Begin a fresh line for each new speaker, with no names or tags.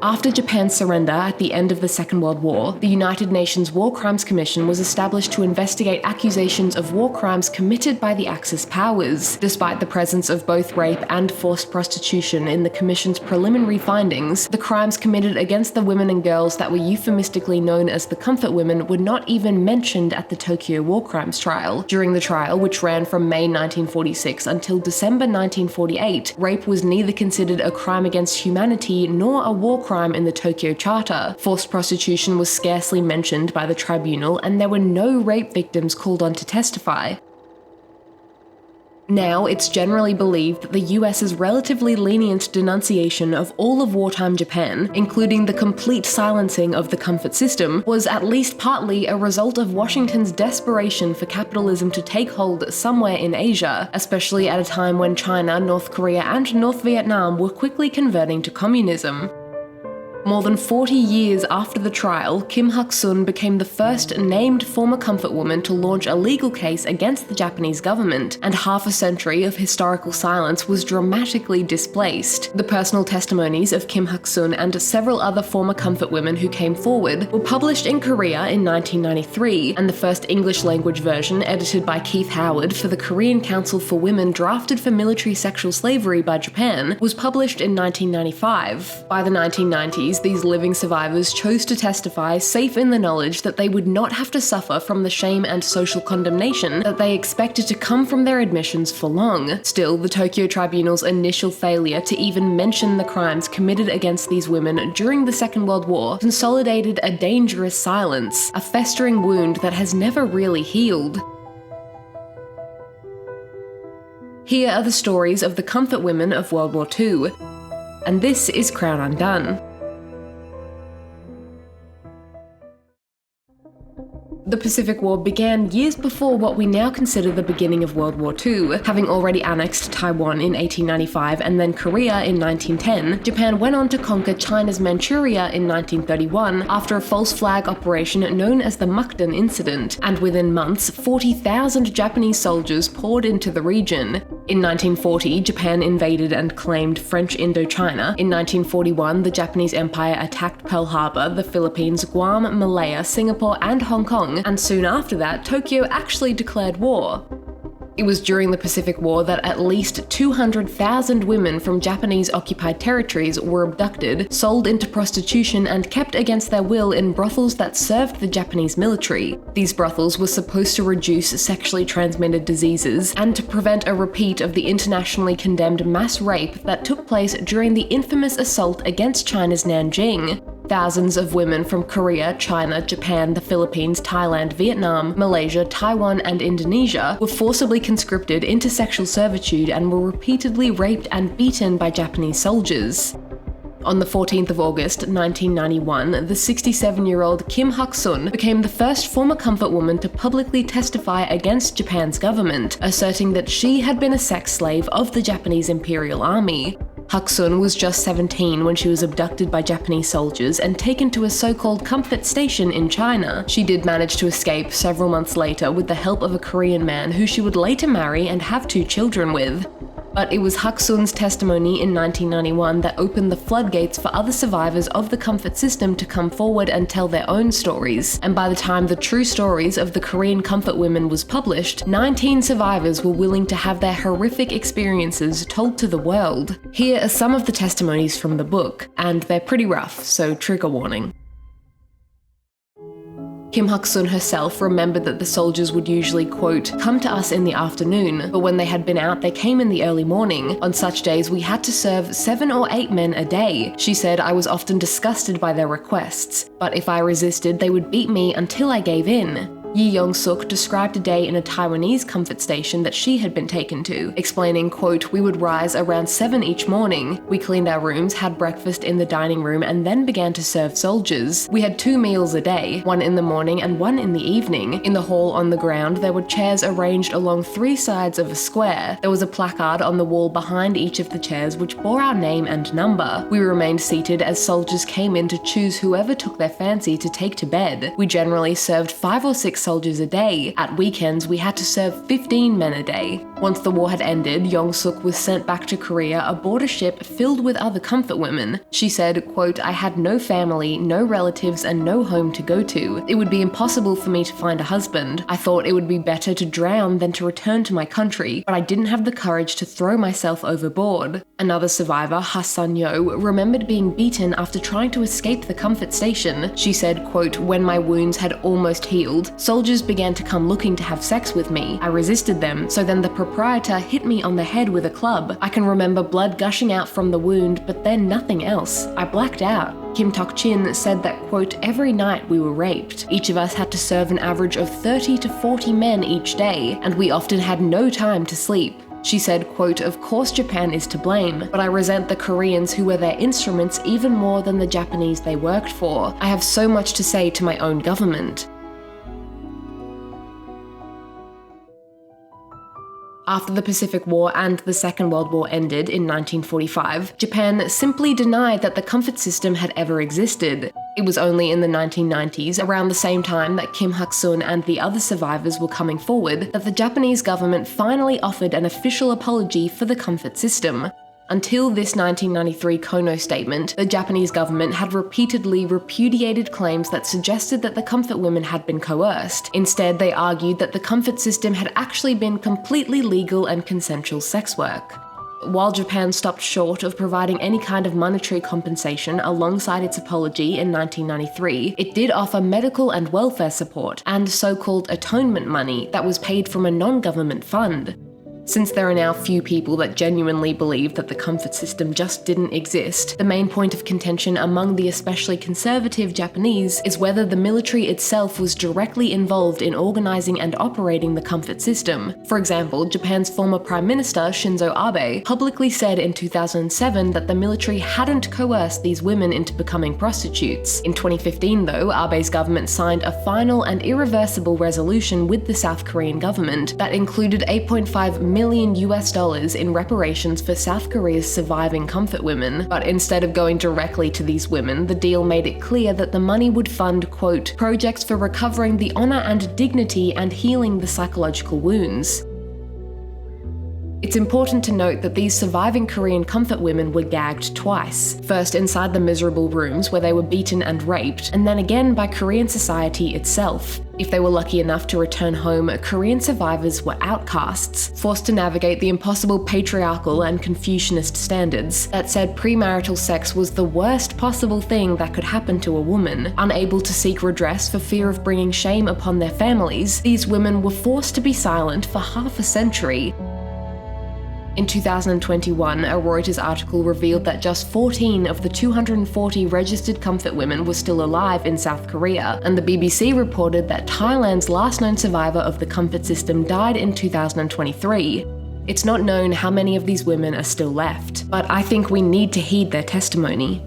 After Japan's surrender at the end of the Second World War, the United Nations War Crimes Commission was established to investigate accusations of war crimes committed by the Axis powers. Despite the presence of both rape and forced prostitution in the Commission's preliminary findings, the crimes committed against the women and girls that were euphemistically known as the comfort women were not even mentioned at the Tokyo War Crimes trial. During the trial, which ran from May 1946 until December 1948, rape was neither considered a crime against humanity nor a war crime in the Tokyo Charter. Forced prostitution was scarcely mentioned by the tribunal, and there were no rape victims called on to testify. Now, it's generally believed that the US's relatively lenient denunciation of all of wartime Japan, including the complete silencing of the comfort system, was at least partly a result of Washington's desperation for capitalism to take hold somewhere in Asia, especially at a time when China, North Korea, and North Vietnam were quickly converting to communism. More than 40 years after the trial, Kim Hak-sun became the first named former comfort woman to launch a legal case against the Japanese government, and half a century of historical silence was dramatically displaced. The personal testimonies of Kim Hak-sun and several other former comfort women who came forward were published in Korea in 1993, and the first English-language version, edited by Keith Howard for the Korean Council for Women drafted for military sexual slavery by Japan, was published in 1995. By the 1990s, these living survivors chose to testify, safe in the knowledge that they would not have to suffer from the shame and social condemnation that they expected to come from their admissions for long. Still, the Tokyo Tribunal's initial failure to even mention the crimes committed against these women during the Second World War consolidated a dangerous silence, a festering wound that has never really healed. Here are the stories of the comfort women of World War II, and this is Crown Undone. The Pacific War began years before what we now consider the beginning of World War II. Having already annexed Taiwan in 1895 and then Korea in 1910, Japan went on to conquer China's Manchuria in 1931 after a false flag operation known as the Mukden Incident, and within months, 40,000 Japanese soldiers poured into the region. In 1940, Japan invaded and claimed French Indochina. In 1941, the Japanese Empire attacked Pearl Harbor, the Philippines, Guam, Malaya, Singapore, and Hong Kong, and soon after that, Tokyo actually declared war. It was during the Pacific War that at least 200,000 women from Japanese-occupied territories were abducted, sold into prostitution, and kept against their will in brothels that served the Japanese military. These brothels were supposed to reduce sexually transmitted diseases and to prevent a repeat of the internationally condemned mass rape that took place during the infamous assault against China's Nanjing. Thousands of women from Korea, China, Japan, the Philippines, Thailand, Vietnam, Malaysia, Taiwan, and Indonesia were forcibly conscripted into sexual servitude and were repeatedly raped and beaten by Japanese soldiers. On the 14th of August, 1991, the 67-year-old Kim Hak-sun became the first former comfort woman to publicly testify against Japan's government, asserting that she had been a sex slave of the Japanese Imperial Army. Hak-sun was just 17 when she was abducted by Japanese soldiers and taken to a so-called comfort station in China. She did manage to escape several months later with the help of a Korean man who she would later marry and have 2 children with. But it was Hak-sun's testimony in 1991 that opened the floodgates for other survivors of the comfort system to come forward and tell their own stories. And by the time the true stories of the Korean comfort women was published, 19 survivors were willing to have their horrific experiences told to the world. Here are some of the testimonies from the book, and they're pretty rough, so trigger warning. Kim Hak-sun herself remembered that the soldiers would usually, quote, come to us in the afternoon, but when they had been out, they came in the early morning. On such days, we had to serve 7 or 8 men a day. She said, I was often disgusted by their requests, but if I resisted, they would beat me until I gave in. Yi Yong-suk described a day in a Taiwanese comfort station that she had been taken to, explaining, quote, we would rise around 7 each morning. We cleaned our rooms, had breakfast in the dining room, and then began to serve soldiers. We had 2 meals a day, one in the morning and one in the evening. In the hall on the ground, there were chairs arranged along 3 sides of a square. There was a placard on the wall behind each of the chairs which bore our name and number. We remained seated as soldiers came in to choose whoever took their fancy to take to bed. We generally served 5 or 6 soldiers a day. At weekends, we had to serve 15 men a day. Once the war had ended, Yong-suk was sent back to Korea aboard a ship filled with other comfort women. She said, quote, "I had no family, no relatives, and no home to go to. It would be impossible for me to find a husband. I thought it would be better to drown than to return to my country, but I didn't have the courage to throw myself overboard." Another survivor, Ha-Sun-yo, remembered being beaten after trying to escape the comfort station. She said, quote, "When my wounds had almost healed, soldiers began to come looking to have sex with me. I resisted them, so then the proprietor hit me on the head with a club. I can remember blood gushing out from the wound, but then nothing else. I blacked out." Kim Tok-chin said that, quote, "Every night we were raped. Each of us had to serve an average of 30 to 40 men each day, and we often had no time to sleep." She said, quote, "Of course Japan is to blame, but I resent the Koreans who were their instruments even more than the Japanese they worked for. I have so much to say to my own government." After the Pacific War and the Second World War ended in 1945, Japan simply denied that the comfort system had ever existed. It was only in the 1990s, around the same time that Kim Hak-sun and the other survivors were coming forward, that the Japanese government finally offered an official apology for the comfort system. Until this 1993 Kono statement, the Japanese government had repeatedly repudiated claims that suggested that the comfort women had been coerced. Instead, they argued that the comfort system had actually been completely legal and consensual sex work. While Japan stopped short of providing any kind of monetary compensation alongside its apology in 1993, it did offer medical and welfare support and so-called atonement money that was paid from a non-government fund. Since there are now few people that genuinely believe that the comfort system just didn't exist, the main point of contention among the especially conservative Japanese is whether the military itself was directly involved in organising and operating the comfort system. For example, Japan's former Prime Minister Shinzo Abe publicly said in 2007 that the military hadn't coerced these women into becoming prostitutes. In 2015 though, Abe's government signed a final and irreversible resolution with the South Korean government that included $8.5 million in reparations for South Korea's surviving comfort women. But instead of going directly to these women, the deal made it clear that the money would fund, quote, "projects for recovering the honor and dignity and healing the psychological wounds." It's important to note that these surviving Korean comfort women were gagged twice. First inside the miserable rooms where they were beaten and raped, and then again by Korean society itself. If they were lucky enough to return home, Korean survivors were outcasts, forced to navigate the impossible patriarchal and Confucianist standards that said premarital sex was the worst possible thing that could happen to a woman. Unable to seek redress for fear of bringing shame upon their families, these women were forced to be silent for half a century. In 2021, a Reuters article revealed that just 14 of the 240 registered comfort women were still alive in South Korea, and the BBC reported that Thailand's last known survivor of the comfort system died in 2023. It's not known how many of these women are still left, but I think we need to heed their testimony.